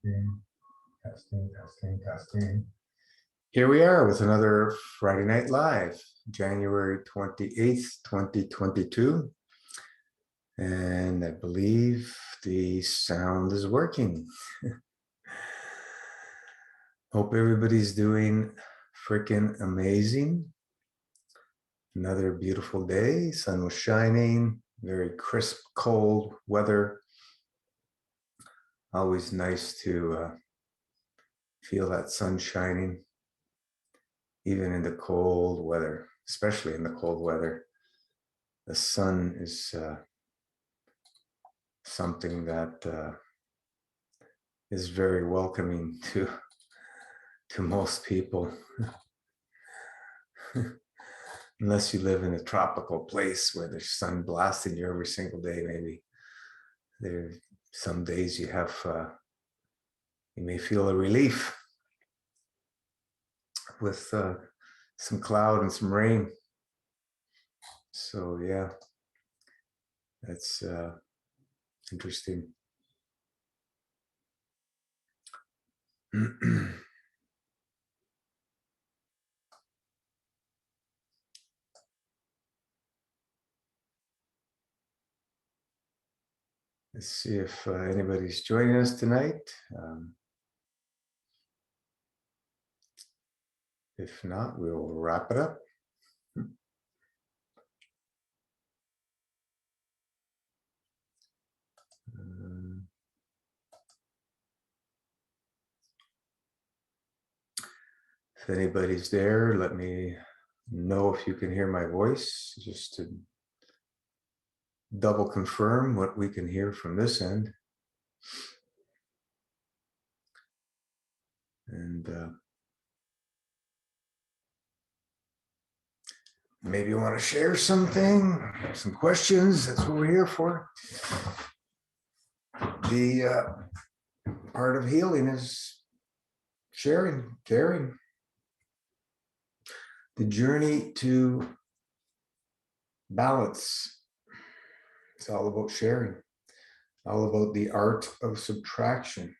Testing, testing, testing, testing. Here we are with another Friday Night Live, January 28th, 2022. And I believe the sound is working. Hope everybody's doing freaking amazing. Another beautiful day. Sun was shining, very crisp, cold weather. Always nice to feel that sun shining, even in the cold weather, especially in the cold weather. The sun is something that is very welcoming to most people. Unless you live in a tropical place where there's sun blasting you every single day, maybe. There some days you have you may feel a relief with some cloud and some rain. So yeah, that's interesting. Let's see if anybody's joining us tonight. If not, we'll wrap it up. If anybody's there, let me know if you can hear my voice, just to double confirm what we can hear from this end. And maybe you want to share something, some questions. That's what we're here for. The part of healing is sharing, caring. The journey to balance. It's all about sharing, all about the art of subtraction.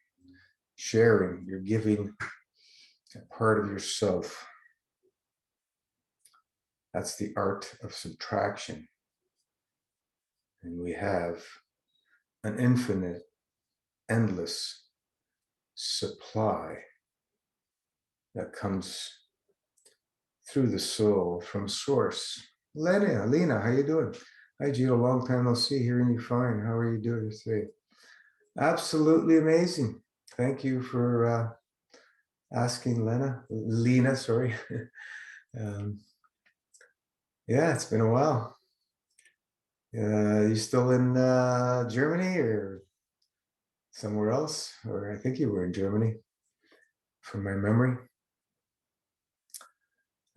Sharing, you're giving a part of yourself. That's the art of subtraction. And we have an infinite, endless supply that comes through the soul from source. Lena, how you doing? Hi, Gio, long time no see, hearing you fine. How are you doing today? Absolutely amazing. Thank you for asking, Lena, sorry. Yeah, it's been a while. You still in Germany or somewhere else? Or I think you were in Germany, from my memory.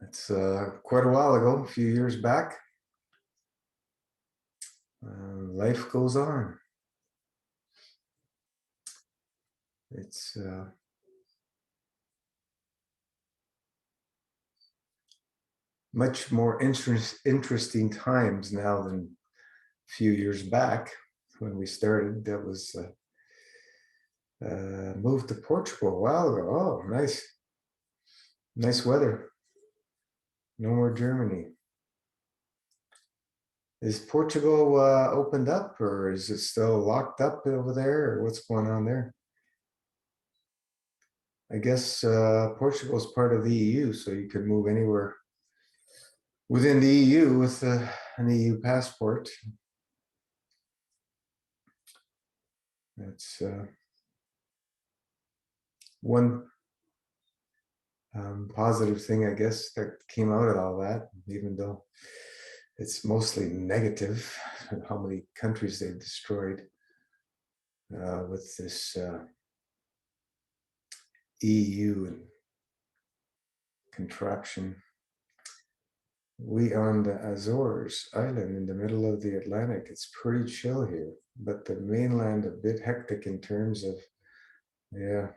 It's quite a while ago, a few years back. Life goes on. It's much more interesting times now than a few years back when we started. That was moved to Portugal a while ago. Oh, nice weather. No more Germany. Is Portugal opened up, or is it still locked up over there, or what's going on there? I guess Portugal is part of the EU, so you can move anywhere within the EU with an EU passport. That's one positive thing, I guess, that came out of all that, even though it's mostly negative, how many countries they've destroyed with this EU and contraption. We on the Azores Island in the middle of the Atlantic. It's pretty chill here, but the mainland a bit hectic in terms of, yeah,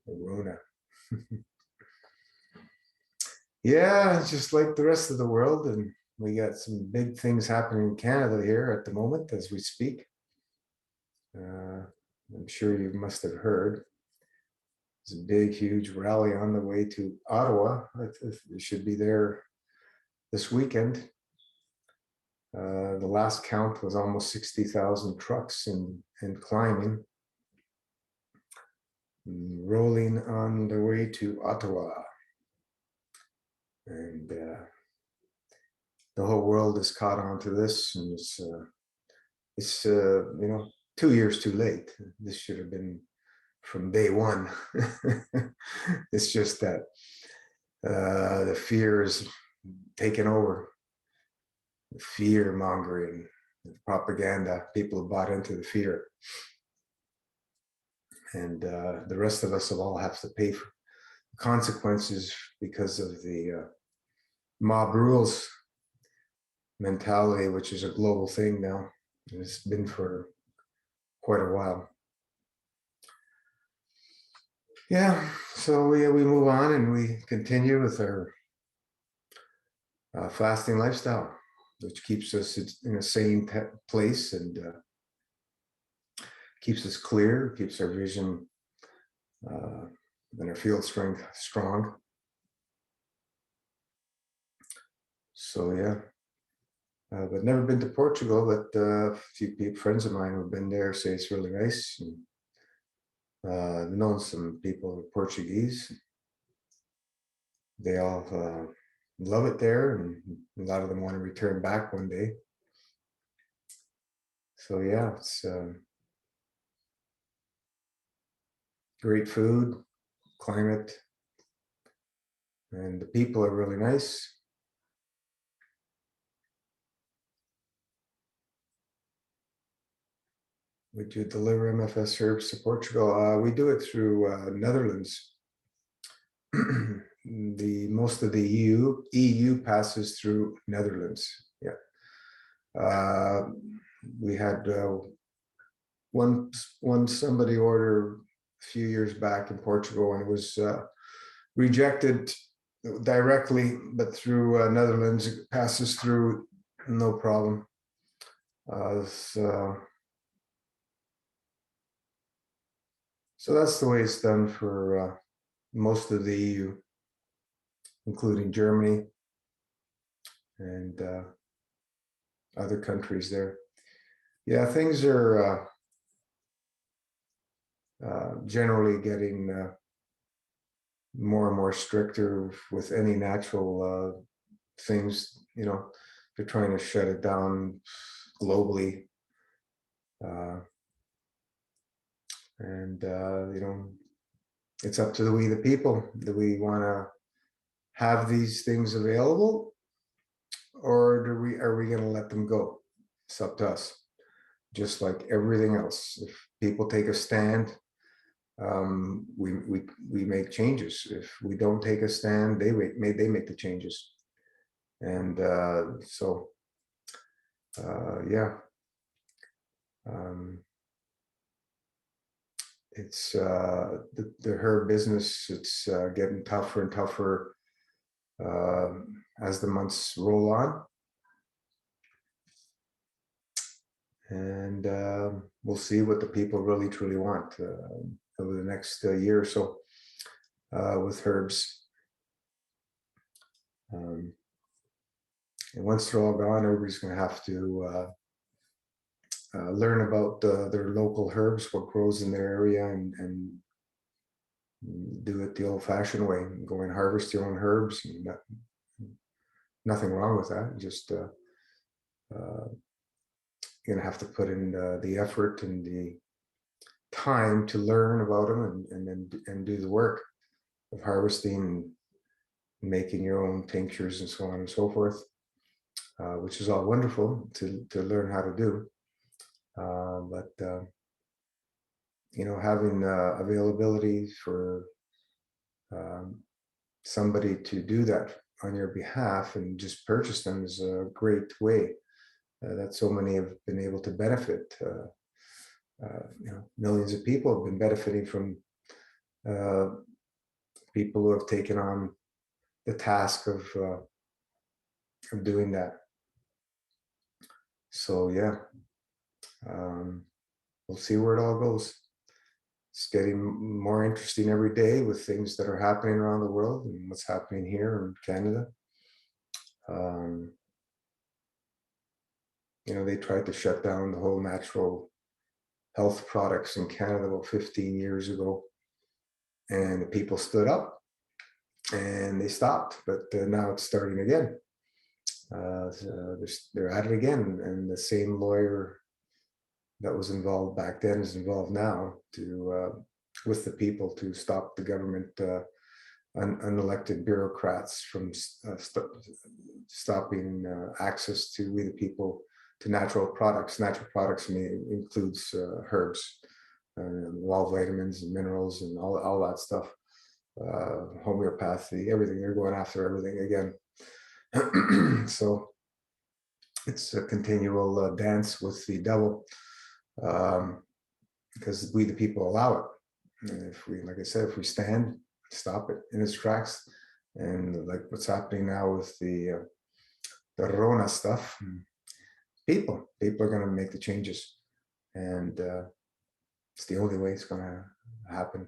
Rona. Yeah, just like the rest of the world, and we got some big things happening in Canada here at the moment as we speak. I'm sure you must have heard. There's a big, huge rally on the way to Ottawa. It should be there this weekend. The last count was almost 60,000 trucks and climbing, rolling on the way to Ottawa. And the whole world is caught on to this, and it's 2 years too late. This should have been from day one. It's just that the fear is taken over. The fear mongering, the propaganda. People have bought into the fear, and the rest of us will all have to pay for consequences because of the mob rules mentality, which is a global thing now. It's been for quite a while. Yeah, so we move on and we continue with our fasting lifestyle, which keeps us in a sane place and keeps us clear, keeps our vision and our field strength strong. So yeah, I've never been to Portugal, but a few friends of mine who've been there say it's really nice. And, I've known some people who are Portuguese. They all love it there, and a lot of them want to return back one day. So yeah, it's great food, climate, and the people are really nice. Would you deliver MFS herbs to Portugal? We do it through Netherlands. Most of the EU passes through Netherlands. Yeah, we had one somebody order a few years back in Portugal, and it was rejected directly, but through Netherlands it passes through no problem. So that's the way it's done for most of the EU, including Germany and other countries there. Yeah, things are generally getting more and more stricter with any natural things. They're trying to shut it down globally. And it's up to we the people. Do we want to have these things available, or are we going to let them go? It's up to us. Just like everything else, if people take a stand, we make changes. If we don't take a stand, they make the changes. And yeah. It's the herb business. It's getting tougher and tougher as the months roll on, and we'll see what the people really truly want over the next year or so with herbs. And once they're all gone, everybody's going to have to learn about their local herbs, what grows in their area, and do it the old-fashioned way. Go and harvest your own herbs. And nothing wrong with that. Just you're gonna have to put in the effort and the time to learn about them, and do the work of harvesting and making your own tinctures and so on and so forth, which is all wonderful to learn how to do. But having availability for somebody to do that on your behalf and just purchase them is a great way that so many have been able to benefit. Millions of people have been benefiting from people who have taken on the task of doing that. So yeah, we'll see where it all goes. It's getting more interesting every day with things that are happening around the world and what's happening here in Canada. Um, they tried to shut down the whole natural health products in Canada about 15 years ago, and the people stood up and they stopped. But now it's starting again. So they're at it again, and the same lawyer that was involved back then is involved now to with the people to stop the government unelected bureaucrats from stopping access to we the people to natural products. Natural products includes herbs, all vitamins and minerals and all that stuff, homeopathy, everything. They're going after everything again. So it's a continual dance with the devil, because we the people allow it. And if we, like I said, if we stand, stop it in its tracks, and like what's happening now with the Rona stuff, people are going to make the changes, and it's the only way it's going to happen.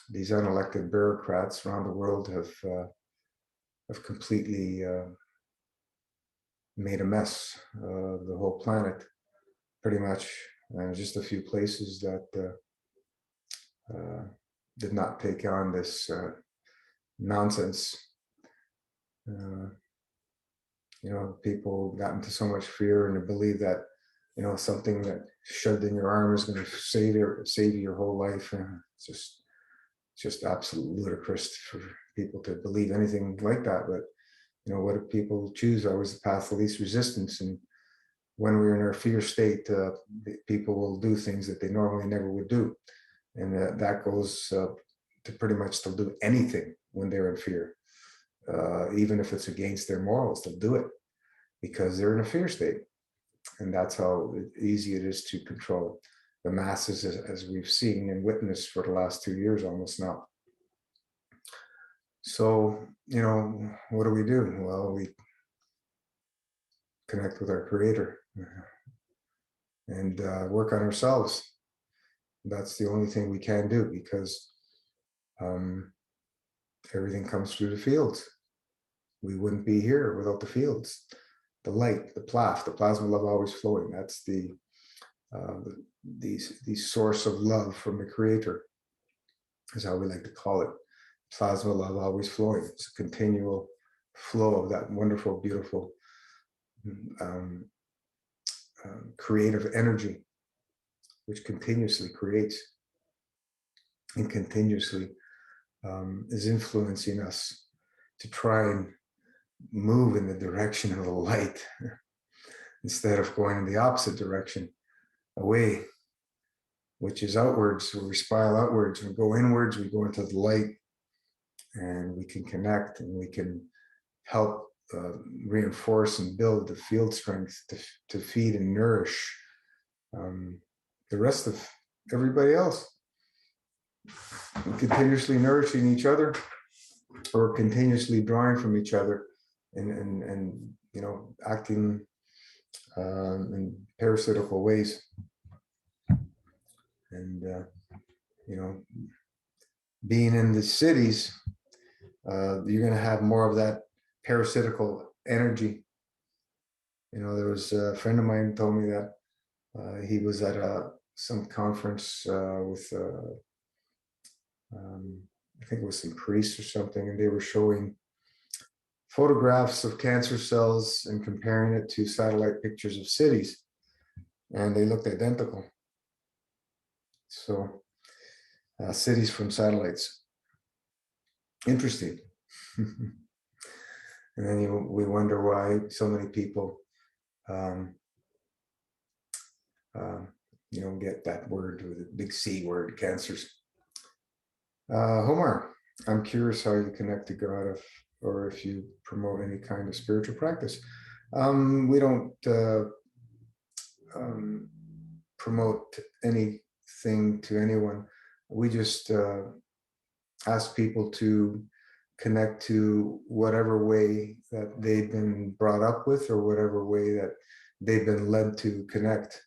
These unelected bureaucrats around the world have completely made a mess of the whole planet, pretty much. Just a few places that did not take on this nonsense. People got into so much fear and believe that something that shoved in your arm is going to save you your whole life. It's just absolutely ludicrous for people to believe anything like that. But what do people choose? Always the path of least resistance. And when we're in our fear state, people will do things that they normally never would do, and that goes to pretty much they'll do anything when they're in fear. Even if it's against their morals, they'll do it because they're in a fear state. And that's how easy it is to control the masses, as we've seen and witnessed for the last 2 years almost now. So, what do we do? Well, we connect with our Creator and work on ourselves. That's the only thing we can do, because everything comes through the fields. We wouldn't be here without the fields. The light, the plasma love always flowing. That's the source of love from the Creator, is how we like to call it. Plasma love always flowing. It's a continual flow of that wonderful, beautiful, creative energy, which continuously creates and continuously is influencing us to try and move in the direction of the light instead of going in the opposite direction, away, which is outwards. We spiral outwards. We go inwards, we go into the light, and we can connect, and we can help reinforce and build the field strength to feed and nourish the rest of everybody else. And continuously nourishing each other, or continuously drawing from each other, and acting in parasitical ways, and being in the cities, you're going to have more of that parasitical energy. There was a friend of mine told me that he was at some conference with I think it was some priests or something, and they were showing photographs of cancer cells and comparing it to satellite pictures of cities, and they looked identical. So cities from satellites. Interesting. And then we wonder why so many people get that word with a big C word, cancers. Homer, I'm curious how you connect to God, or if you promote any kind of spiritual practice. We don't promote anything to anyone. We just ask people to connect to whatever way that they've been brought up with, or whatever way that they've been led to connect.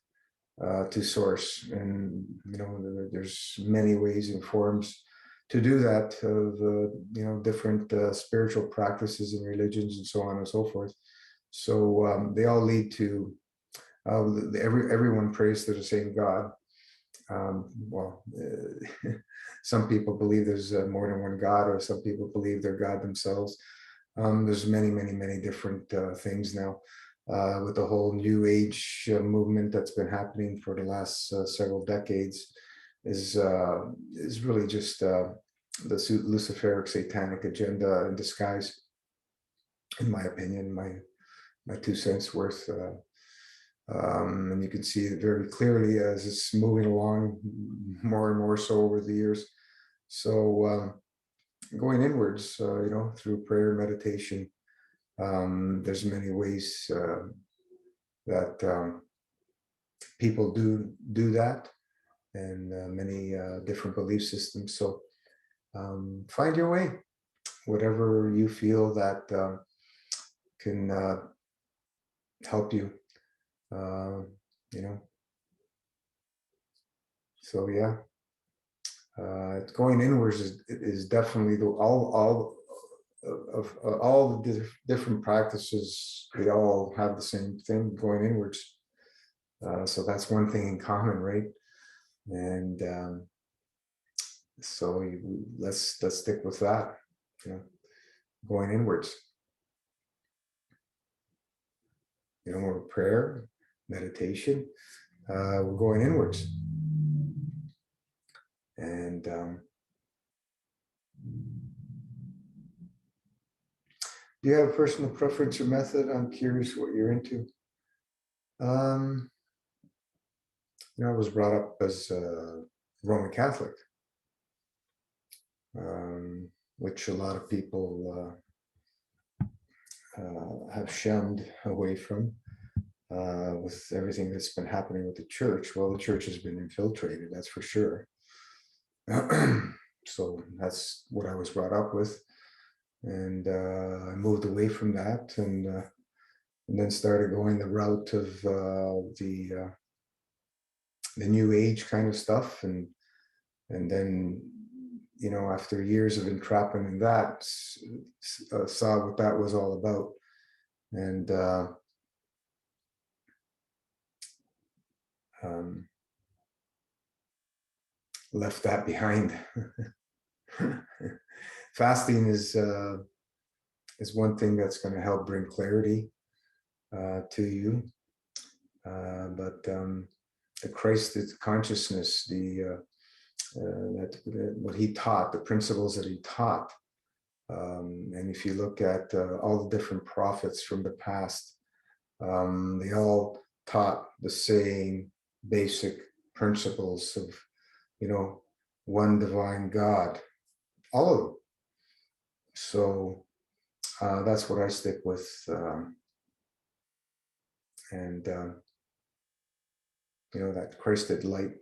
to source. And there's many ways and forms to do that, of different spiritual practices and religions and so on and so forth. So they all lead to everyone prays to the same God. Well, some people believe there's more than one God, or some people believe they're God themselves. There's many different things now, with the whole New Age movement that's been happening for the last several decades. Is really just the Luciferic satanic agenda in disguise, in my opinion, my 2 cents worth. And you can see it very clearly as it's moving along more and more so over the years. So going inwards, through prayer, meditation, there's many ways that people do that, and many different belief systems. So find your way, whatever you feel that can help you. So yeah, going inwards is definitely all the different practices. They all have the same thing, going inwards. So that's one thing in common, right? And so let's stick with that. Going inwards. More prayer, meditation. We're going inwards. And do you have a personal preference or method? I'm curious what you're into. I was brought up as a Roman Catholic, which a lot of people have shunned away from, with everything that's been happening with the church. Well, the church has been infiltrated, that's for sure. So that's what I was brought up with. And I moved away from that, and then started going the route of the New Age kind of stuff, and then after years of entrapment in that, saw what that was all about, and left that behind. Fasting is one thing that's going to help bring clarity to you, but the Christ consciousness, what he taught, the principles that he taught, and if you look at all the different prophets from the past, they all taught the same basic principles of one divine God, all of them. So that's what I stick with, and that Christed light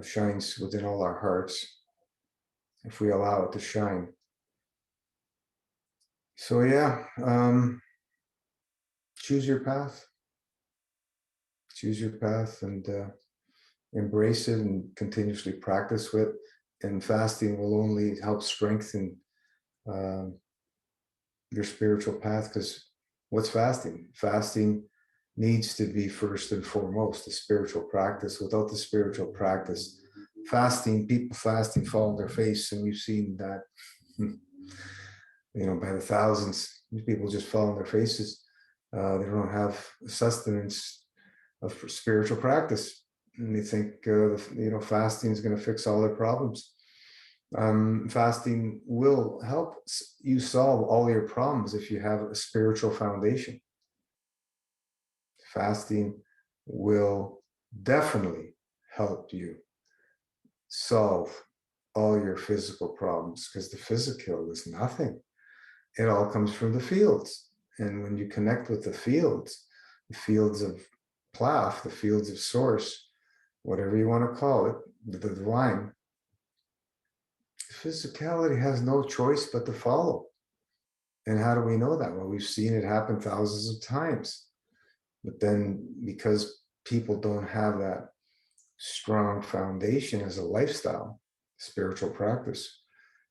shines within all our hearts if we allow it to shine. So yeah, choose your path. Choose your path, and embrace it, and continuously practice with. And fasting will only help strengthen your spiritual path, because what's fasting? Fasting needs to be first and foremost a spiritual practice. Without the spiritual practice, people fasting fall on their face, and we've seen that by the thousands. People just fall on their faces. They don't have sustenance of spiritual practice, and they think fasting is going to fix all their problems. Fasting will help you solve all your problems if you have a spiritual foundation. Fasting will definitely help you solve all your physical problems, because the physical is nothing. It all comes from the fields. And when you connect with the fields of Plath, the fields of source, whatever you want to call it, the divine, physicality has no choice but to follow. And how do we know that? Well, we've seen it happen thousands of times. But then, because people don't have that strong foundation as a lifestyle, spiritual practice,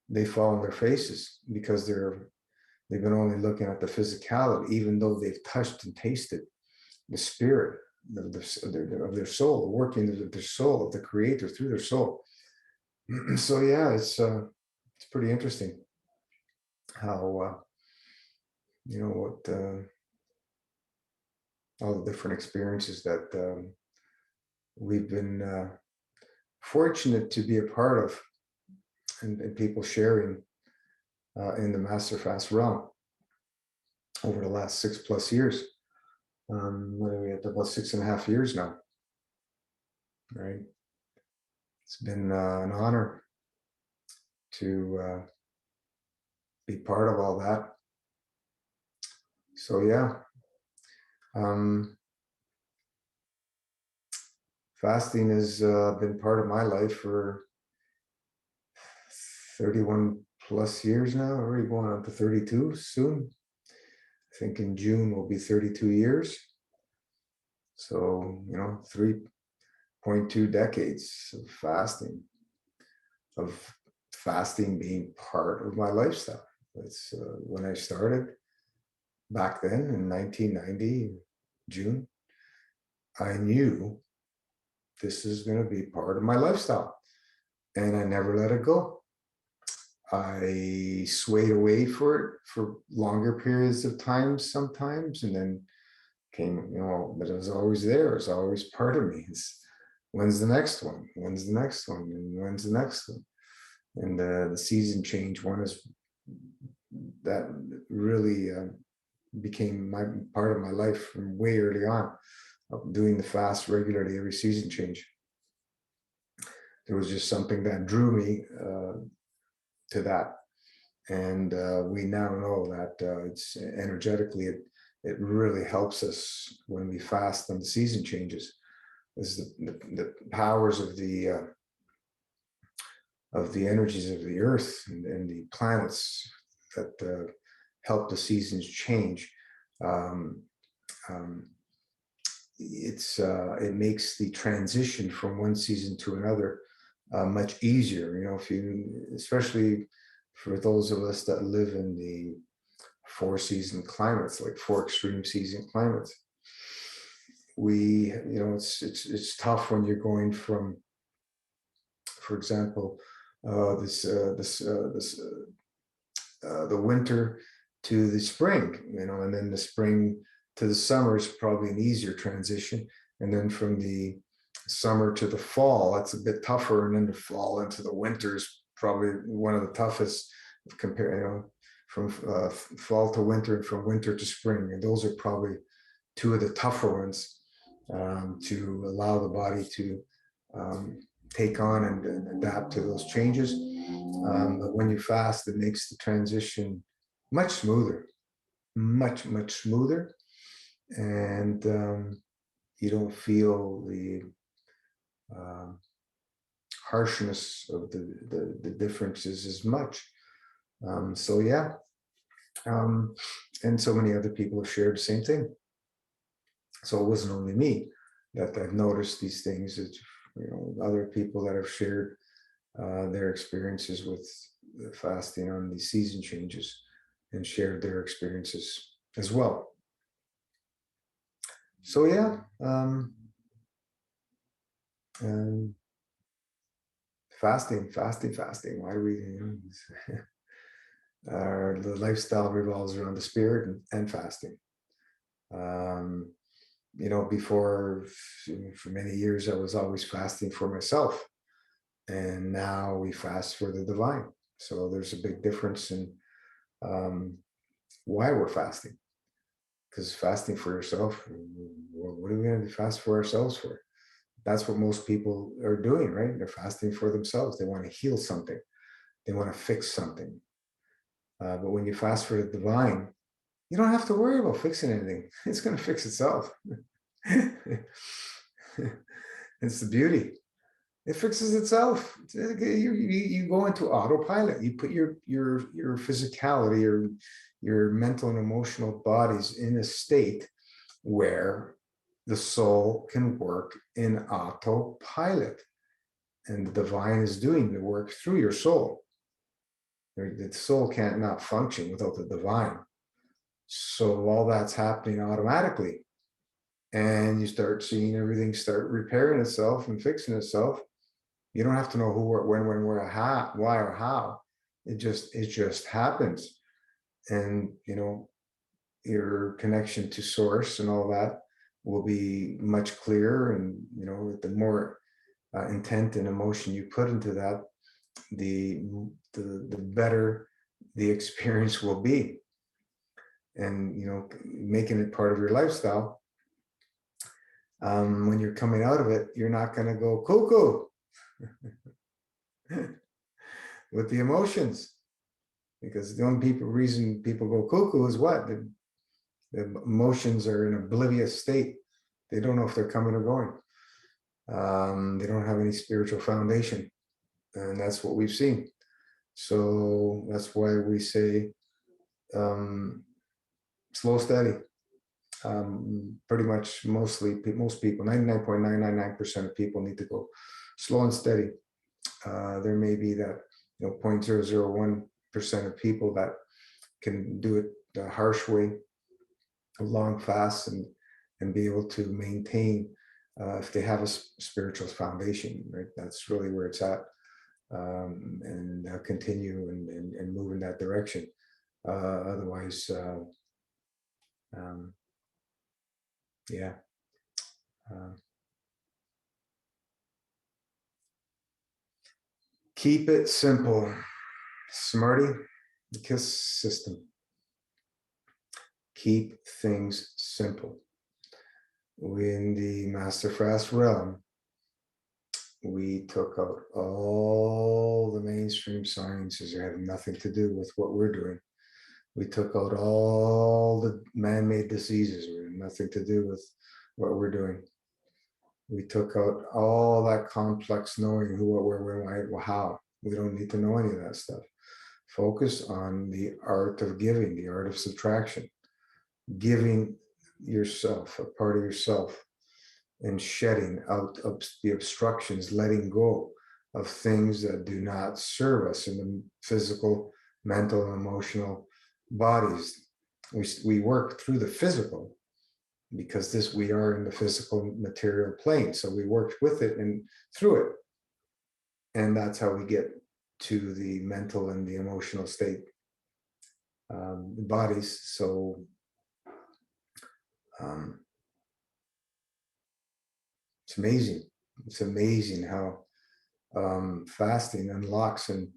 they fall on their faces because they've been only looking at the physicality, even though they've touched and tasted the spirit of their soul, the working of their soul, of the creator through their soul. So yeah, it's pretty interesting how what all the different experiences that we've been fortunate to be a part of, and people sharing in the Master Fast realm over the last 6+ years. What are we at? About 6.5 years now, right? It's been an honor to be part of all that. So yeah, fasting has been part of my life for 31+ years now. Already going on to 32 soon. I think in June will be 32 years. So 3.2 decades of fasting being part of my lifestyle. It's when I started back then in 1990, June, I knew this is going to be part of my lifestyle, and I never let it go. I swayed away for it for longer periods of time sometimes, and then came, but it was always there. It's always part of me. It's when's the next one? When's the next one? And when's the next one? And the season change one is that really became my part of my life from way early on, of doing the fast regularly every season change. There was just something that drew me to that, and we now know that it's energetically it really helps us when we fast and the season changes. Is the powers of the energies of the earth and the planets that help the seasons change. It makes the transition from one season to another much easier. If you, especially for those of us that live in the 4-season climates, like 4 extreme season climates, we, it's tough when you're going from, for example, the winter to the spring, and then the spring to the summer is probably an easier transition, and then from the summer to the fall, that's a bit tougher, and then the fall into the winter is probably one of the toughest from fall to winter and from winter to spring, and those are probably 2 of the tougher ones to allow the body to take on and adapt to those changes. But when you fast, it makes the transition much smoother, much smoother, and you don't feel the harshness of the differences as much. So yeah, and so many other people have shared the same thing. So it wasn't only me that I've noticed these things. It's other people that have shared their experiences with fasting on these season changes and shared their experiences as well. So yeah, fasting. Why do we? The lifestyle revolves around the spirit and fasting. Before, for many years, I was always fasting for myself, and now we fast for the divine. So there's a big difference in why we're fasting. Because fasting for yourself, what are we going to fast for ourselves for? That's what most people are doing, right? They're fasting for themselves. They want to heal something. They want to fix something. But when you fast for the divine, you don't have to worry about fixing anything. It's going to fix itself. It's the beauty. It fixes itself. You go into autopilot. You put your physicality or your mental and emotional bodies in a state where the soul can work in autopilot, and the divine is doing the work through your soul. The soul can't not function without the divine. So all that's happening automatically. And you start seeing everything start repairing itself and fixing itself. You don't have to know who, when, where, how, why, or how. It just happens. And your connection to source and all that will be much clearer. And the more intent and emotion you put into that, the better the experience will be. And making it part of your lifestyle, when you're coming out of it, you're not going to go cuckoo with the emotions, because the only reason people go cuckoo is what? The emotions are in an oblivious state. They don't know if they're coming or going. They don't have any spiritual foundation, and that's what we've seen. So that's why we say slow, steady. Pretty much most people, 99.999% of people need to go slow and steady. There may be that 0.001% of people that can do it the harsh way, long, fast, and be able to maintain if they have a spiritual foundation, right? That's really where it's at. And continue and move in that direction. Otherwise, yeah. Keep it simple, Smarty. The KISS system. Keep things simple. In the Master Fast realm, we took out all the mainstream sciences that have nothing to do with what we're doing. We took out all the man-made diseases that have nothing to do with what we're doing. We took out all that complex knowing who, what, where, why, how. We don't need to know any of that stuff. Focus on the art of giving, the art of subtraction. Giving yourself, a part of yourself, and shedding out of the obstructions, letting go of things that do not serve us in the physical, mental, and emotional bodies. We work through the physical because we are in the physical material plane. So we worked with it and through it. And that's how we get to the mental and the emotional state bodies. So it's amazing. It's amazing how fasting unlocks and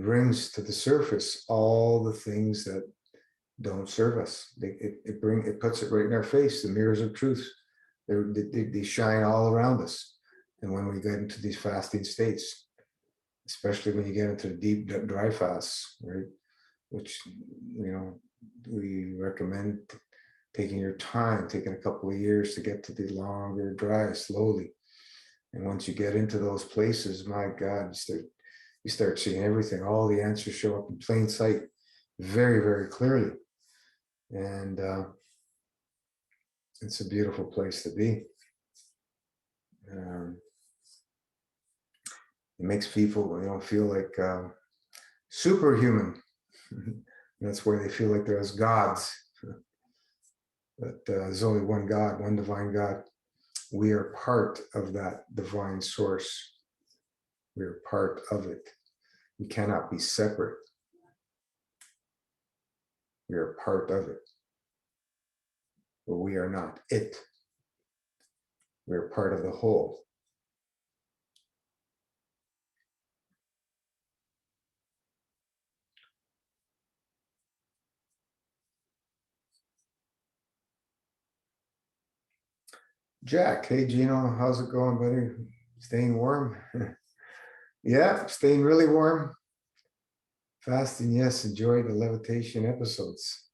brings to the surface all the things that don't serve us. It puts it right in our face. The mirrors of truth. They shine all around us. And when we get into these fasting states, especially when you get into the deep dry fasts, right? Which we recommend taking your time, taking a couple of years to get to the longer dry slowly. And once you get into those places, my God, you start seeing everything. All the answers show up in plain sight very, very clearly. And it's a beautiful place to be. It makes people, feel like superhuman. That's where they feel like they're as gods. But there's only one God, one divine God. We are part of that divine source. We are part of it. We cannot be separate. We are part of it. But we are not it. We are part of the whole. Jack, hey Gino, how's it going, buddy? Staying warm? Yeah, staying really warm. Fasting, yes, enjoy the levitation episodes.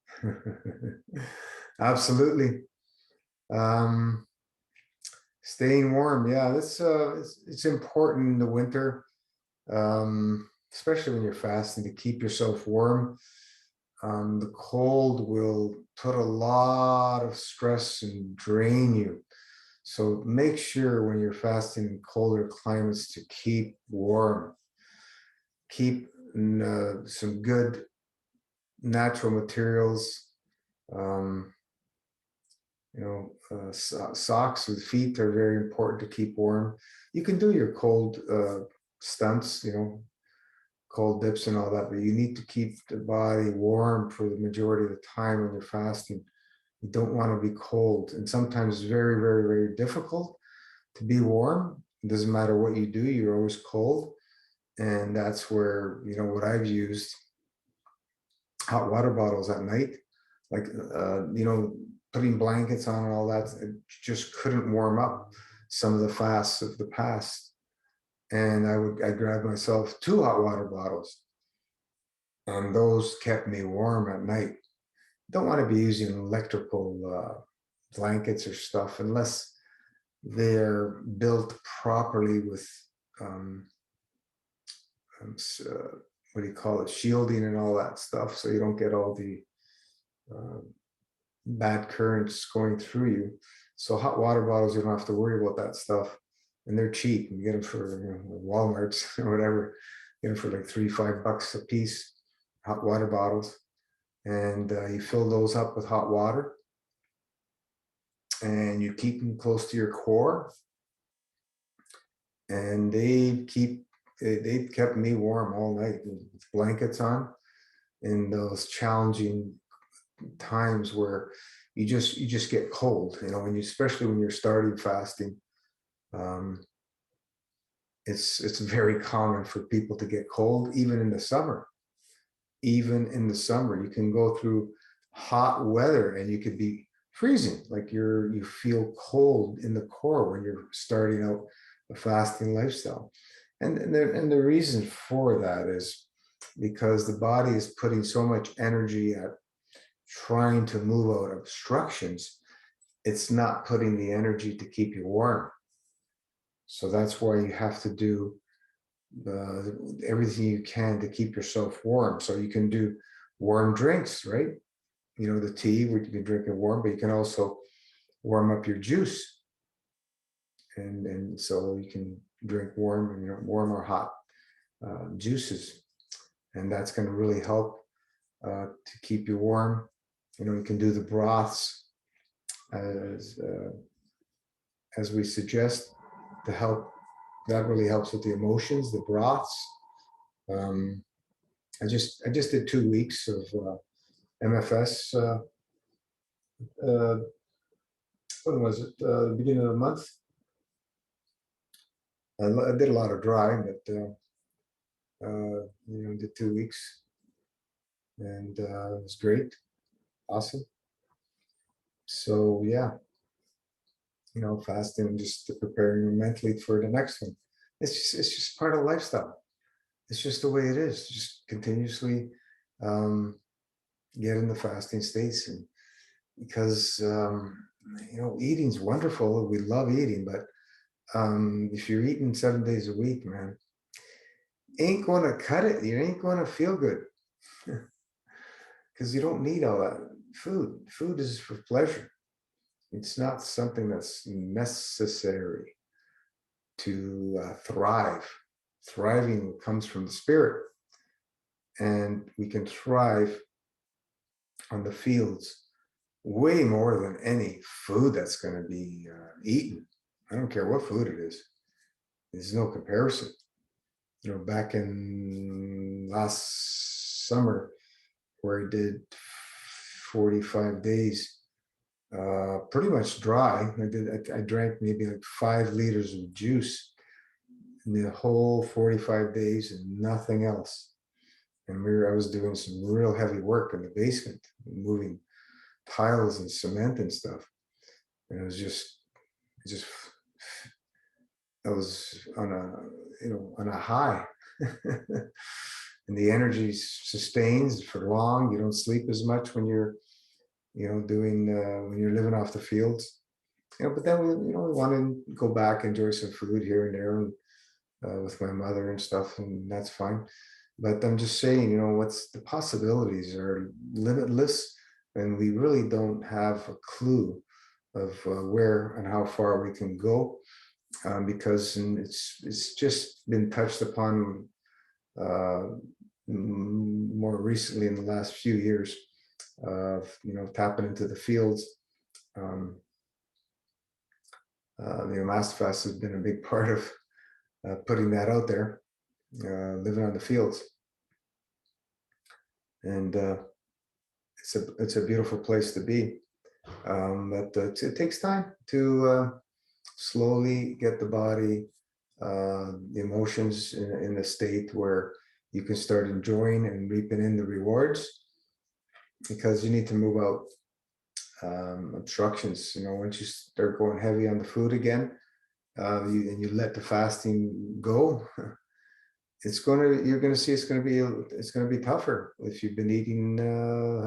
Absolutely. Staying warm, yeah, it's important in the winter, especially when you're fasting, to keep yourself warm. The cold will put a lot of stress and drain you. So make sure when you're fasting in colder climates to keep warm, keep some good natural materials. Um, socks with feet are very important to keep warm. You can do your cold stunts, cold dips and all that, but you need to keep the body warm for the majority of the time when you're fasting. You don't want to be cold. And sometimes it's very, very, very difficult to be warm. It doesn't matter what you do, you're always cold. And that's where, what I've used, hot water bottles at night, like, putting blankets on and all that, it just couldn't warm up some of the fasts of the past. And I grabbed myself 2 hot water bottles, and those kept me warm at night. Don't want to be using electrical blankets or stuff unless they're built properly with um, what do you call it, shielding and all that stuff, so you don't get all the uh, bad currents going through you. So hot water bottles, you don't have to worry about that stuff, and they're cheap. You get them for Walmart's or whatever. You get them for like $3-5 a piece. Hot water bottles, and you fill those up with hot water, and you keep them close to your core, and they kept me warm all night with blankets on in those challenging times where you just get cold, especially when you're starting fasting. It's very common for people to get cold even in the summer. Even in the summer, you can go through hot weather and you could be freezing, like you feel cold in the core when you're starting out a fasting lifestyle. And the reason for that is because the body is putting so much energy at trying to move out obstructions, it's not putting the energy to keep you warm. So that's why you have to do everything you can to keep yourself warm. So you can do warm drinks, right? The tea, which you can drink it warm, but you can also warm up your juice. And so you can drink warm or hot juices. And that's going to really help to keep you warm. You can do the broths as we suggest to help. That really helps with the emotions, the broths. I just did 2 weeks of MFS. When was it? The beginning of the month. I did a lot of dry, but did 2 weeks, and it was great, awesome. So yeah, fasting, just to preparing you mentally for the next one. It's just part of lifestyle. It's just the way it is. Just continuously get in the fasting states, and because eating's wonderful. We love eating, but if you're eating 7 days a week, man, ain't going to cut it. You ain't going to feel good because you don't need all that food. Food is for pleasure. It's not something that's necessary to thrive. Thriving comes from the spirit, and we can thrive on the fields way more than any food that's going to be eaten. I don't care what food it is. There's no comparison. Back in last summer, where I did 45 days, pretty much dry. I drank maybe like 5 liters of juice in the whole 45 days and nothing else. And I was doing some real heavy work in the basement, moving tiles and cement and stuff. And it was I was on a high. And the energy sustains for long. You don't sleep as much when you're doing when you're living off the fields. But then we want to go back, enjoy some food here and there, and, with my mother and stuff, and that's fine. But I'm just saying, what's the possibilities are limitless, and we really don't have a clue where and how far we can go, because it's just been touched upon more recently in the last few years of tapping into the fields. Master Fast has been a big part of putting that out there, living on the fields, and it's a beautiful place to be. But it takes time to slowly get the body, the emotions in a state where you can start enjoying and reaping in the rewards, because you need to move out obstructions. Once you start going heavy on the food again, and you let the fasting go, you're gonna see it's gonna be tougher. If you've been eating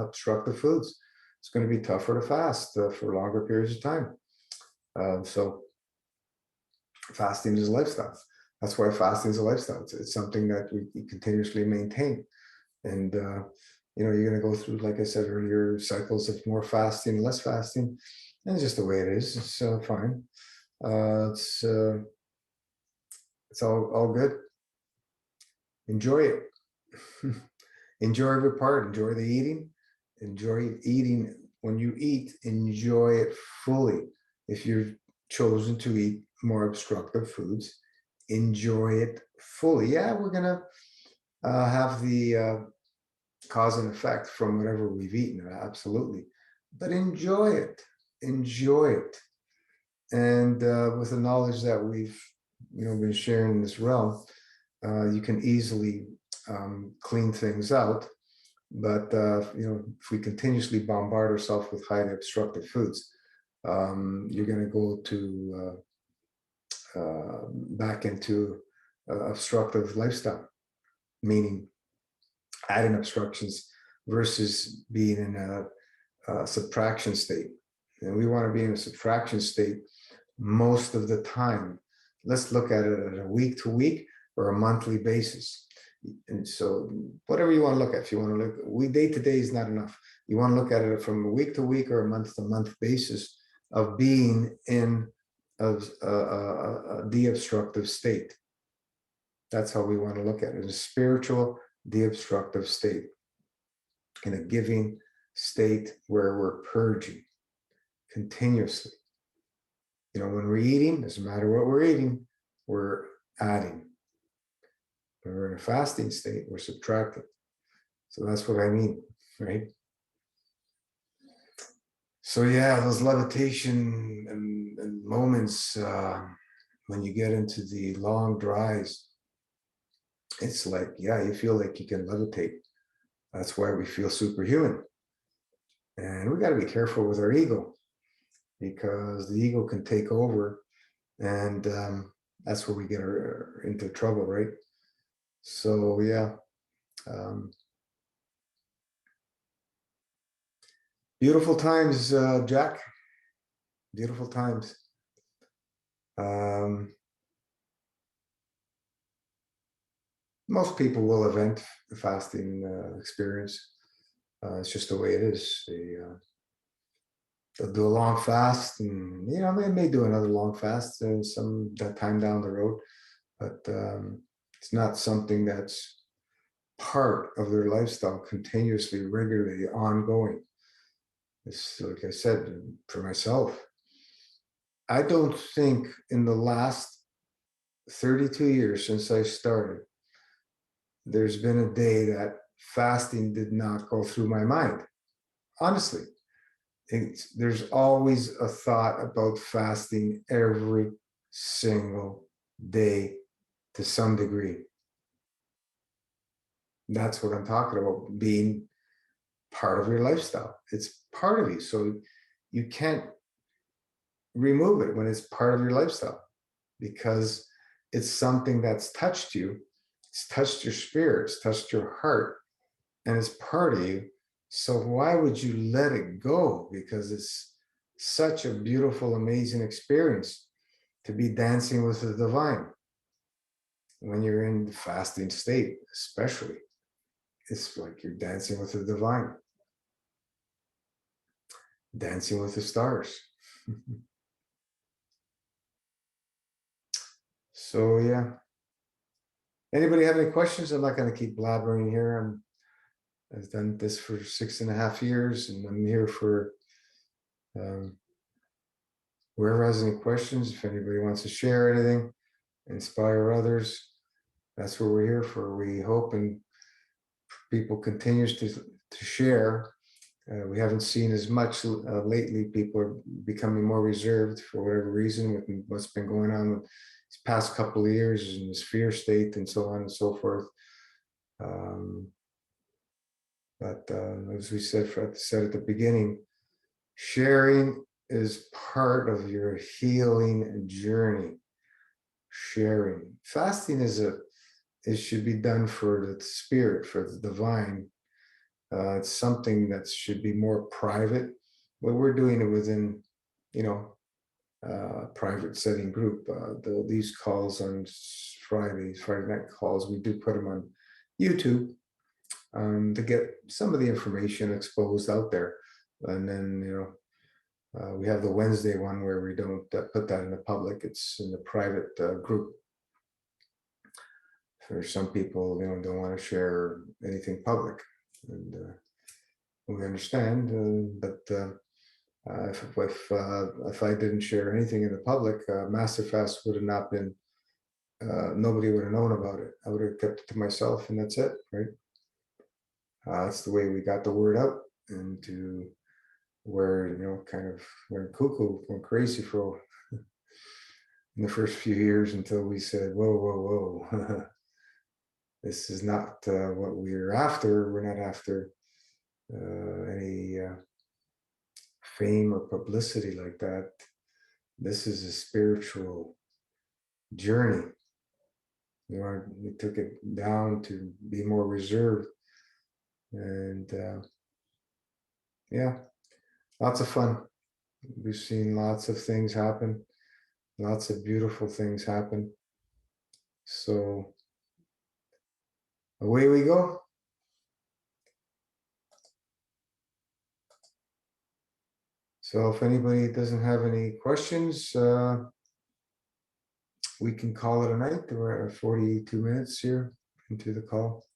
obstructive foods, it's gonna be tougher to fast for longer periods of time. So fasting is a lifestyle. That's why fasting is a lifestyle. It's something that we continuously maintain. And you're going to go through, like I said earlier, cycles of more fasting, less fasting, and it's just the way it is. It's fine. It's all good. Enjoy it. Enjoy every part. Enjoy the eating. Enjoy eating. When you eat, enjoy it fully. If you're chosen to eat more obstructive foods, enjoy it fully. Yeah, we're gonna have the cause and effect from whatever we've eaten, absolutely, but enjoy it. And with the knowledge that we've been sharing in this realm, you can easily clean things out. But if we continuously bombard ourselves with highly obstructive foods, you're going to go to back into obstructive lifestyle, meaning adding obstructions versus being in a subtraction state. And we want to be in a subtraction state most of the time. Let's look at it at a week to week or a monthly basis. And so whatever you want to look at, if you want to look, day to day is not enough. You want to look at it from a week to week or a month to month basis of being in a de-obstructive state. That's how we want to look at it, a spiritual de-obstructive state, in a giving state where we're purging continuously. When we're eating, doesn't matter what we're eating, we're adding. When we're in a fasting state, we're subtracting. So that's what I mean, right? So yeah, those levitation and moments when you get into the long dries, it's like, yeah, you feel like you can levitate. That's why we feel superhuman. And we got to be careful with our ego, because the ego can take over, and that's where we get into trouble, right? So yeah, beautiful times, Jack. Beautiful times. Most people will event the fasting experience. It's just the way it is. They'll do a long fast, and they may do another long fast some that time down the road, but it's not something that's part of their lifestyle, continuously, regularly, ongoing. It's like I said, for myself, I don't think in the last 32 years since I started, there's been a day that fasting did not go through my mind. Honestly, there's always a thought about fasting every single day to some degree. That's what I'm talking about, being part of your lifestyle. It's part of you. So you can't remove it when it's part of your lifestyle, because it's something that's touched you. It's touched your spirit, it's touched your heart, and it's part of you. So why would you let it go? Because it's such a beautiful, amazing experience to be dancing with the divine. When you're in the fasting state, especially, it's like you're dancing with the divine, dancing with the stars. So yeah. Anybody have any questions? I'm not going to keep blabbering here. I've done this for 6.5 years, and I'm here for um, whoever has any questions. If anybody wants to share anything, inspire others, that's what we're here for. We hope and people continues to share. We haven't seen as much lately. People are becoming more reserved for whatever reason with what's been going on with these past couple of years in this fear state and so on and so forth. But as we said at the beginning, sharing is part of your healing journey. Sharing, fasting it should be done for the spirit, for the divine. It's something that should be more private. But we're doing it within, private setting group. These calls on Friday night calls, we do put them on YouTube to get some of the information exposed out there. And then, we have the Wednesday one where we don't put that in the public. It's in the private group. For some people, don't want to share anything public. And we understand, but if I didn't share anything in the public, Master Fast would have not been. Nobody would have known about it. I would have kept it to myself, and that's it, right? That's the way we got the word out, and to where kind of went cuckoo, went crazy for in the first few years until we said, "Whoa, whoa, whoa." This is not what we're after. We're not after any fame or publicity like that. This is a spiritual journey. We took it down to be more reserved, and yeah, lots of fun. We've seen lots of things happen, lots of beautiful things happen. So away we go. So if anybody doesn't have any questions, we can call it a night. We're at 42 minutes here into the call.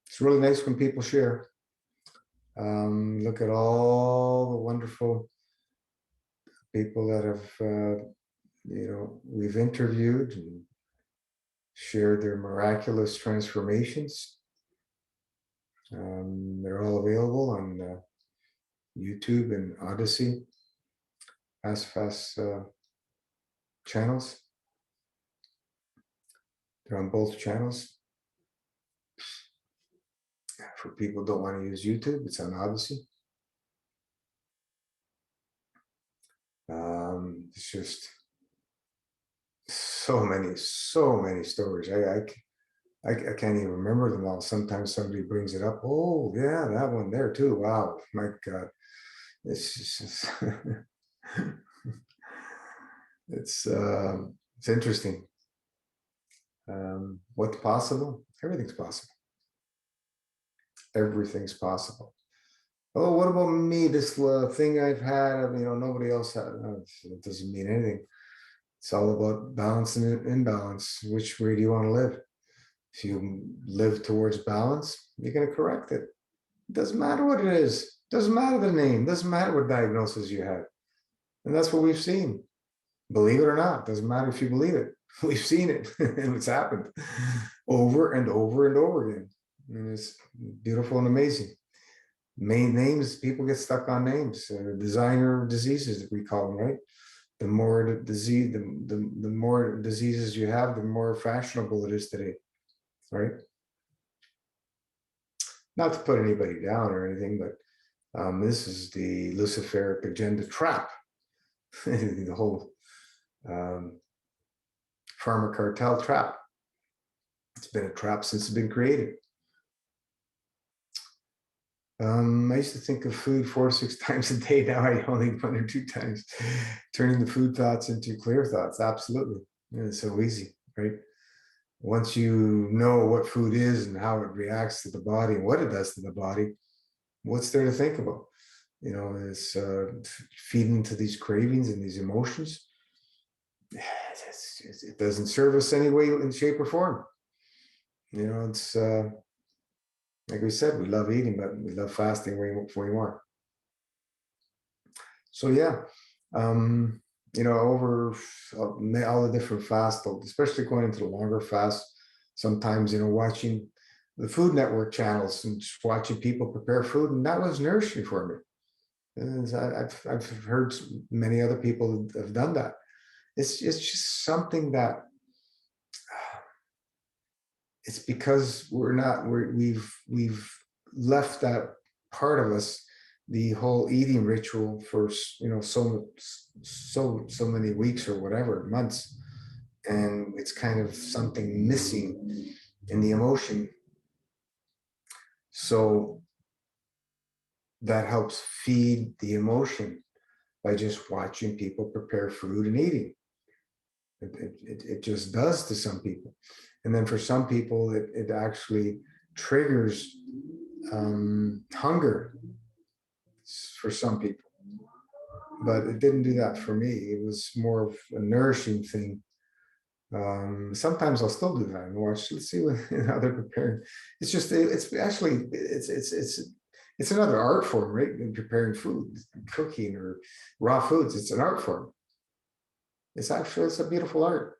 It's really nice when people share. Look at all the wonderful people that have, we've interviewed and shared their miraculous transformations. They're all available on YouTube and Odyssey, Fast channels. They're on both channels. For people who don't want to use YouTube, it's on Odyssey. It's just so many stories. I can't even remember them all. Sometimes somebody brings it up. Oh yeah, that one there too. Wow, my God, it's just it's interesting. What's possible? Everything's possible. Everything's possible. Oh, what about me? This thing I've had, nobody else had. No, it doesn't mean anything. It's all about balance and imbalance. Which way do you want to live? If you live towards balance, you're going to correct it. It doesn't matter what it is. It doesn't matter the name. It doesn't matter what diagnosis you have. And that's what we've seen. Believe it or not, doesn't matter if you believe it. We've seen it and it's happened over and over and over again. And it's beautiful and amazing. Main names, people get stuck on names. Designer diseases, we call them, right? The more the disease, the more diseases you have, the more fashionable it is today, right? Not to put anybody down or anything, but this is the Luciferic agenda trap. The whole pharma cartel trap. It's been a trap since it's been created. I used to think of food 4 to 6 times a day. Now I only 1 or 2 times, turning the food thoughts into clear thoughts. Absolutely. Yeah, it's so easy, right? Once you know what food is and how it reacts to the body and what it does to the body, what's there to think about? It's feeding to these cravings and these emotions. It doesn't serve us any way in shape or form. It's like we said, we love eating, but we love fasting way more. So yeah, over all the different fasts, especially going into the longer fast, sometimes, watching the Food Network channels and just watching people prepare food, and that was nourishing for me. And I've heard many other people have done that. It's just something that it's because we've left that part of us, the whole eating ritual for so many weeks or whatever, months, and it's kind of something missing in the emotion. So that helps feed the emotion by just watching people prepare food and eating. It just does to some people. And then for some people, it actually triggers hunger for some people. But it didn't do that for me. It was more of a nourishing thing. Sometimes I'll still do that and watch. Let's see how they're preparing. It's actually it's another art form, right? In preparing food, cooking or raw foods. It's an art form. It's a beautiful art.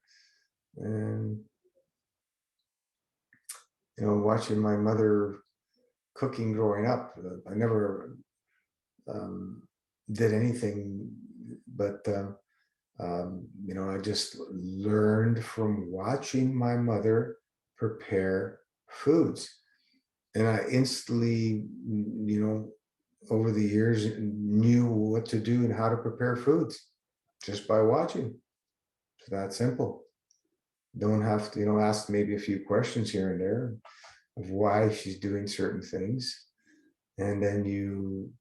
And watching my mother cooking growing up, I never did anything, but I just learned from watching my mother prepare foods, and I instantly, over the years, knew what to do and how to prepare foods just by watching. It's that simple. Don't have to, ask maybe a few questions here and there of why she's doing certain things, and then do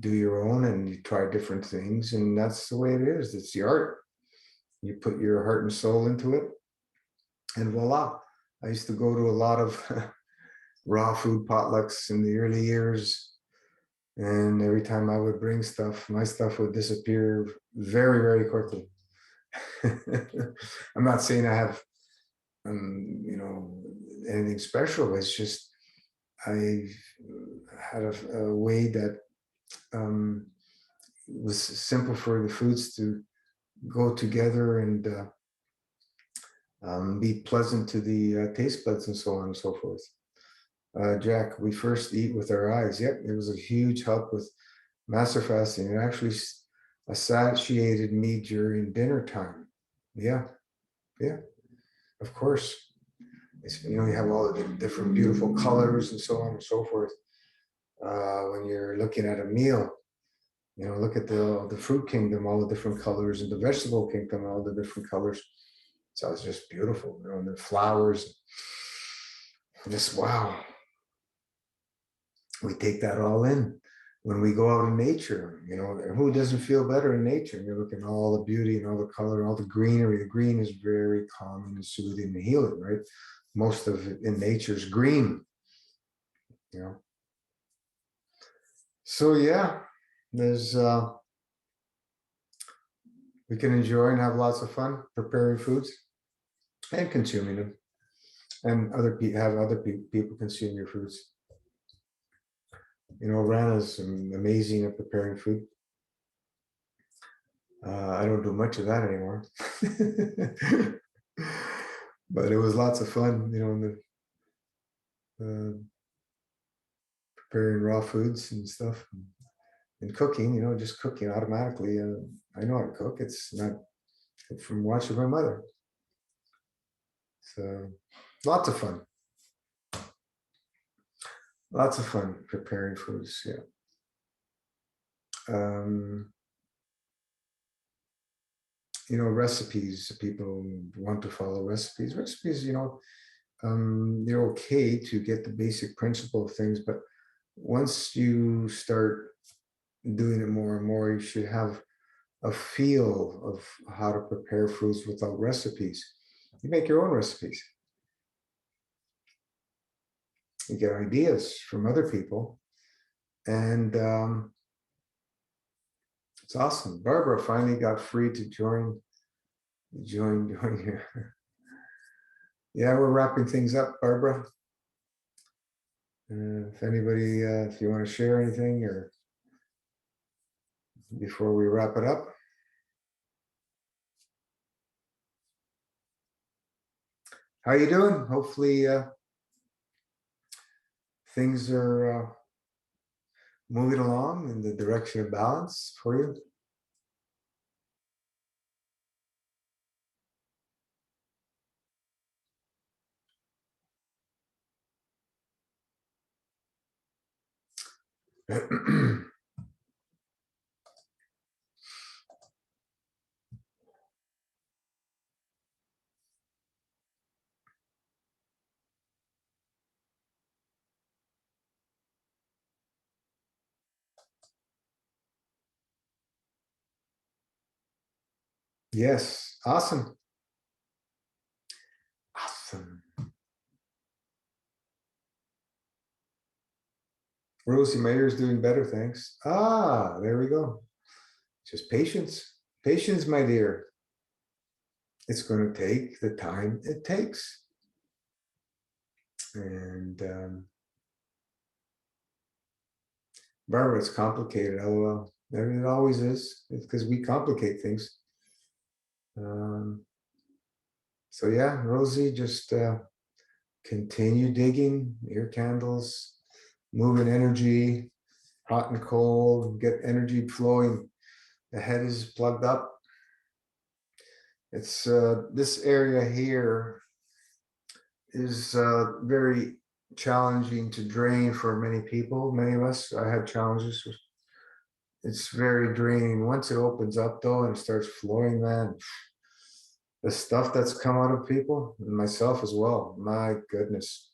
your own and you try different things, and that's the way it is. It's the art. You put your heart and soul into it, and voila. I used to go to a lot of raw food potlucks in the early years, and every time I would bring stuff, my stuff would disappear very, very quickly. I'm not saying I have anything special. It's just I had a way that was simple for the foods to go together and be pleasant to the taste buds and so on and so forth. Jack, we first eat with our eyes. Yep, it was a huge help with master fasting. It actually satiated me during dinner time. Yeah, yeah, of course. You have all the different beautiful colors and so on and so forth. When you're looking at a meal, look at the fruit kingdom, all the different colors, and the vegetable kingdom, all the different colors. So it's just beautiful, and the flowers. Just wow. We take that all in when we go out in nature. Who doesn't feel better in nature? You're looking at all the beauty and all the color, all the greenery. The green is very calming and soothing and healing, right? Most of it in nature is green. So yeah, there's we can enjoy and have lots of fun preparing foods and consuming them, and have other people consume your foods. Rana's amazing at preparing food. I don't do much of that anymore, but it was lots of fun, preparing raw foods and stuff, and cooking. Just cooking automatically. I know how to cook. It's not from watching my mother. So lots of fun. Lots of fun preparing foods. Yeah. Recipes. People want to follow recipes. Recipes, you're okay to get the basic principle of things, but once you start doing it more and more, you should have a feel of how to prepare foods without recipes. You make your own recipes. You get ideas from other people, and it's awesome. Barbara finally got free to join here. Yeah, we're wrapping things up, Barbara. If anybody, if you want to share anything or before we wrap it up. How you doing? Hopefully things are moving along in the direction of balance for you. Yes, awesome. Awesome. Rosie Mayer's doing better, thanks. Ah, there we go. Just patience. Patience, my dear. It's going to take the time it takes. And Barbara, it's complicated. LOL. It always is. It's because we complicate things. So yeah, Rosie, just continue digging, ear candles, moving energy, hot and cold, get energy flowing. The head is plugged up. It's this area here is very challenging to drain for many people. Many of us, I have challenges. It's very draining. Once it opens up though and it starts flowing, man, the stuff that's come out of people, and myself as well, my goodness.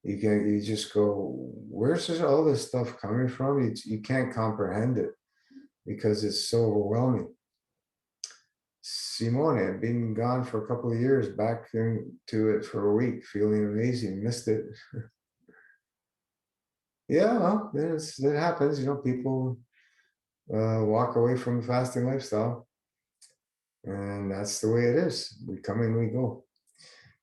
You just go, where's all this stuff coming from? You can't comprehend it because it's so overwhelming. Simone, I've been gone for a couple of years, back into it for a week, feeling amazing, missed it. Yeah, well, it happens, people walk away from the fasting lifestyle, and that's the way it is. We come and we go.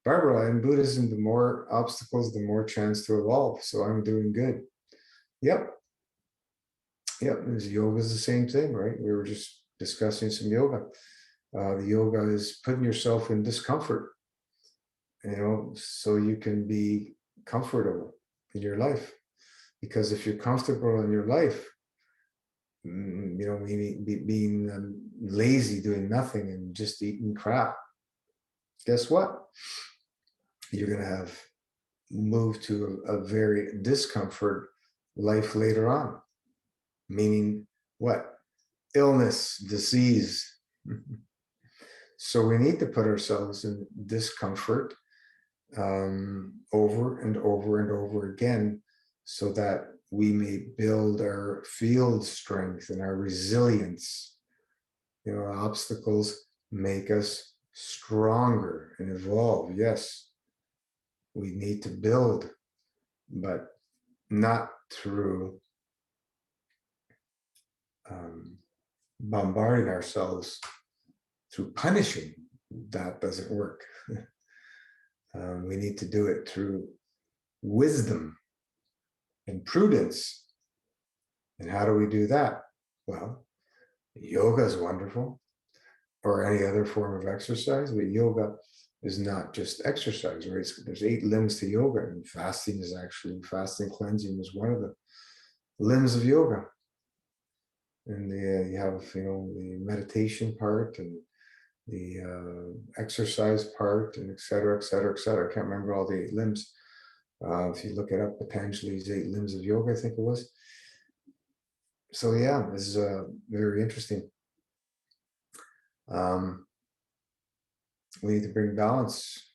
Barbara, in Buddhism, the more obstacles, the more chance to evolve. So I'm doing good. Yep. Yep. Yoga is the same thing, right? We were just discussing some yoga. The yoga is putting yourself in discomfort, so you can be comfortable in your life. Because if you're comfortable in your life, being lazy, doing nothing, and just eating crap, guess what? You're going to have moved to a very discomfort life later on. Meaning what? Illness, disease. So we need to put ourselves in discomfort over and over and over again, so that we may build our field strength and our resilience. Obstacles make us stronger and evolve. Yes, we need to build, but not through bombarding ourselves, through punishing. That doesn't work. We need to do it through wisdom and prudence. And how do we do that? Well, yoga is wonderful, or any other form of exercise, but yoga is not just exercise, right? There's 8 limbs to yoga, and fasting cleansing is one of the limbs of yoga. And you have, the meditation part and the exercise part, and et cetera, et cetera, et cetera. I can't remember all the 8 limbs. If you look it up, Patanjali's 8 limbs of yoga, I think it was. So yeah, this is very interesting. We need to bring balance,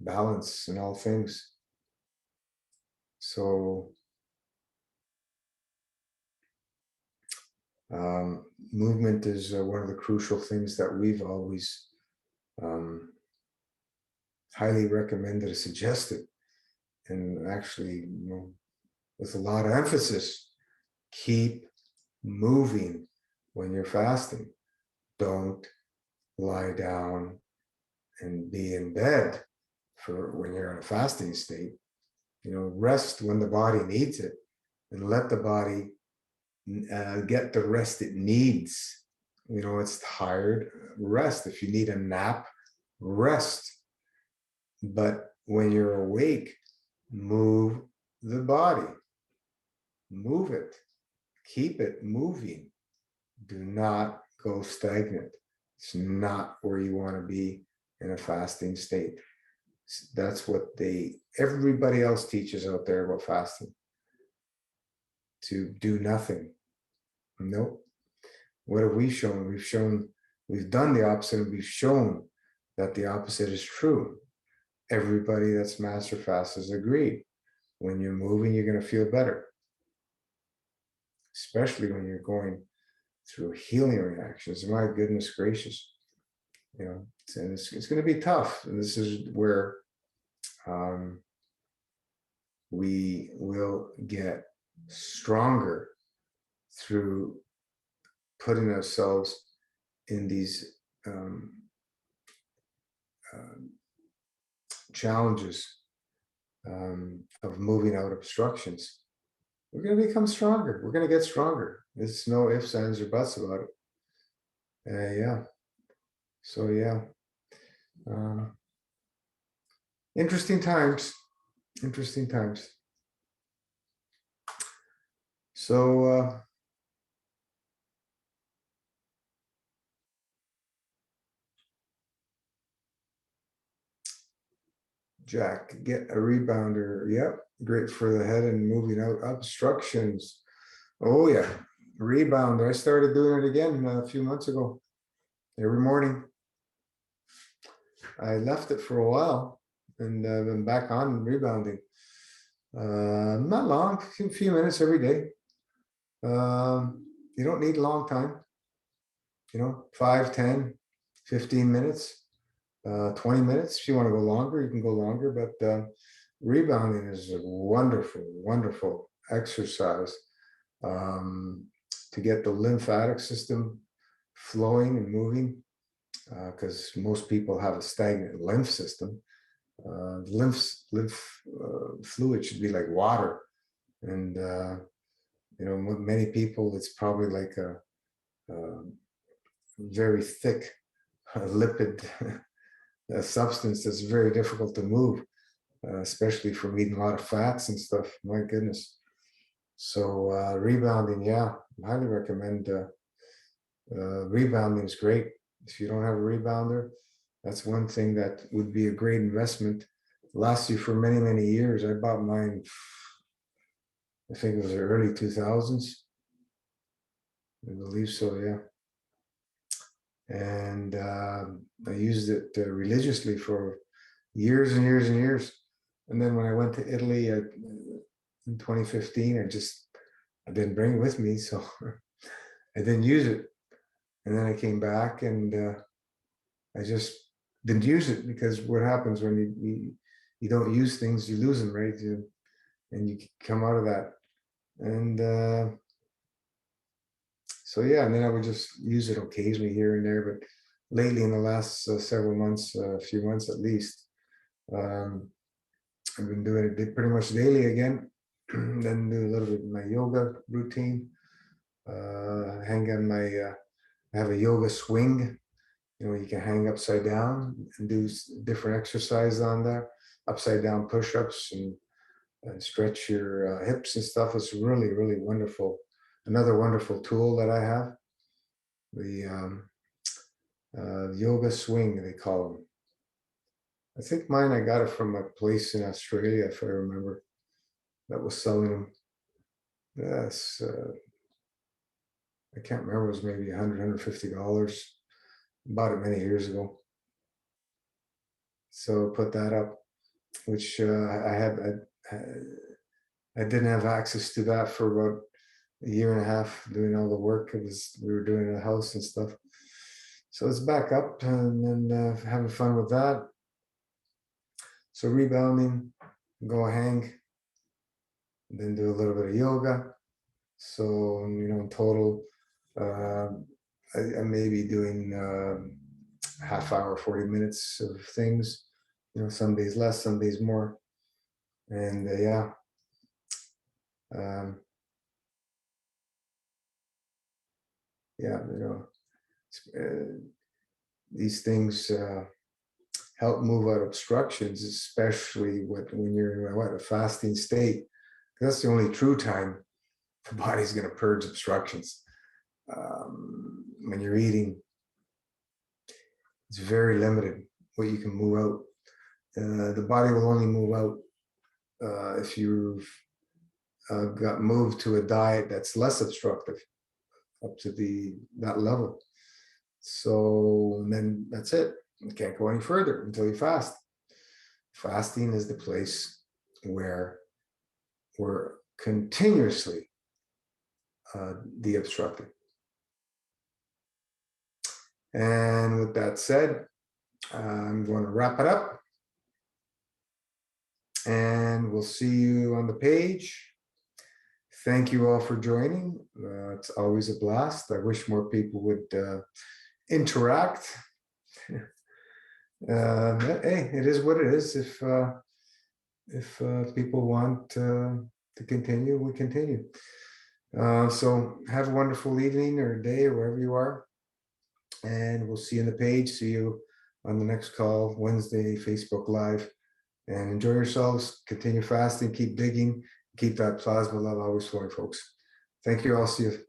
balance in all things. So movement is one of the crucial things that we've always highly recommended or suggested, and actually, with a lot of emphasis, keep moving when you're fasting. Don't lie down and be in bed for when you're in a fasting state. Rest when the body needs it, and let the body get the rest it needs. It's tired, rest. If you need a nap, rest. But when you're awake, move the body. Move it. Keep it moving. Do not go stagnant. It's not where you want to be in a fasting state. That's what everybody else teaches out there about fasting. To do nothing. Nope. What have we shown? We've done the opposite, and we've shown that the opposite is true. Everybody that's master fast has agreed. When you're moving, you're going to feel better. Especially when you're going through healing reactions. My goodness gracious. And it's going to be tough. And this is where we will get stronger through putting ourselves in these challenges of moving out obstructions. We're going to become stronger. We're going to get stronger. There's no ifs, ands, or buts about it. Yeah. So yeah. Interesting times. Interesting times. So Jack, get a rebounder. Yep, great for the head and moving out obstructions. Oh yeah, rebounder. I started doing it again a few months ago. Every morning. I left it for a while and been back on rebounding. Not long, a few minutes every day. You don't need a long time. 5, 10, 15 minutes, 20 minutes. If you want to go longer, you can go longer. But rebounding is a wonderful, wonderful exercise to get the lymphatic system flowing and moving, because most people have a stagnant lymph system. Lymph fluid should be like water, and many people, it's probably like a very thick lipid substance that's very difficult to move, especially from eating a lot of fats and stuff. My goodness. So rebounding, yeah, I highly recommend. Rebounding is great. If you don't have a rebounder, that's one thing that would be a great investment. Lasts you for many, many years. I bought mine, I think it was the early 2000s. I believe so, yeah. And I used it religiously for years and years and years. And then when I went to Italy in 2015, I didn't bring it with me, so I didn't use it. And then I came back and I just didn't use it, because what happens when you don't use things, you lose them, right? And you come out of that. And so yeah, and then I would just use it occasionally here and there. But lately, in the last several months, a few months at least, I've been doing it pretty much daily again. Then do a little bit of my yoga routine. Hang on I have a yoga swing. You can hang upside down and do different exercises on there. Upside down push-ups and stretch your hips and stuff. It's really, really wonderful. Another wonderful tool that I have, the yoga swing, they call them. I think mine, I got it from a place in Australia, if I remember, that was selling them. Yes, I can't remember, it was maybe $100, $150. Bought it many years ago. So put that up. which I didn't have access to that for about a year and a half doing all the work. We were doing in the house and stuff. So it's back up and then having fun with that. So rebounding, go hang, then do a little bit of yoga. So, in total, I may be doing half hour, 40 minutes of things, some days less, some days more. And these things help move out obstructions, especially when you're in a fasting state. That's the only true time the body's going to purge obstructions. When you're eating, it's very limited what you can move out. The body will only move out if you've got moved to a diet that's less obstructive up to that level. So then that's it. You can't go any further until you fast. Fasting is the place where we're continuously de-obstructing. And with that said, I'm going to wrap it up. And we'll see you on the page. Thank you all for joining. It's always a blast. I wish more people would interact. Hey, it is what it is. If people want to continue, we continue. So have a wonderful evening or day or wherever you are. And we'll see you on the page. See you on the next call, Wednesday, Facebook Live. And enjoy yourselves. Continue fasting. Keep digging. Keep that plasma love always flowing, folks. Thank you. I'll see you.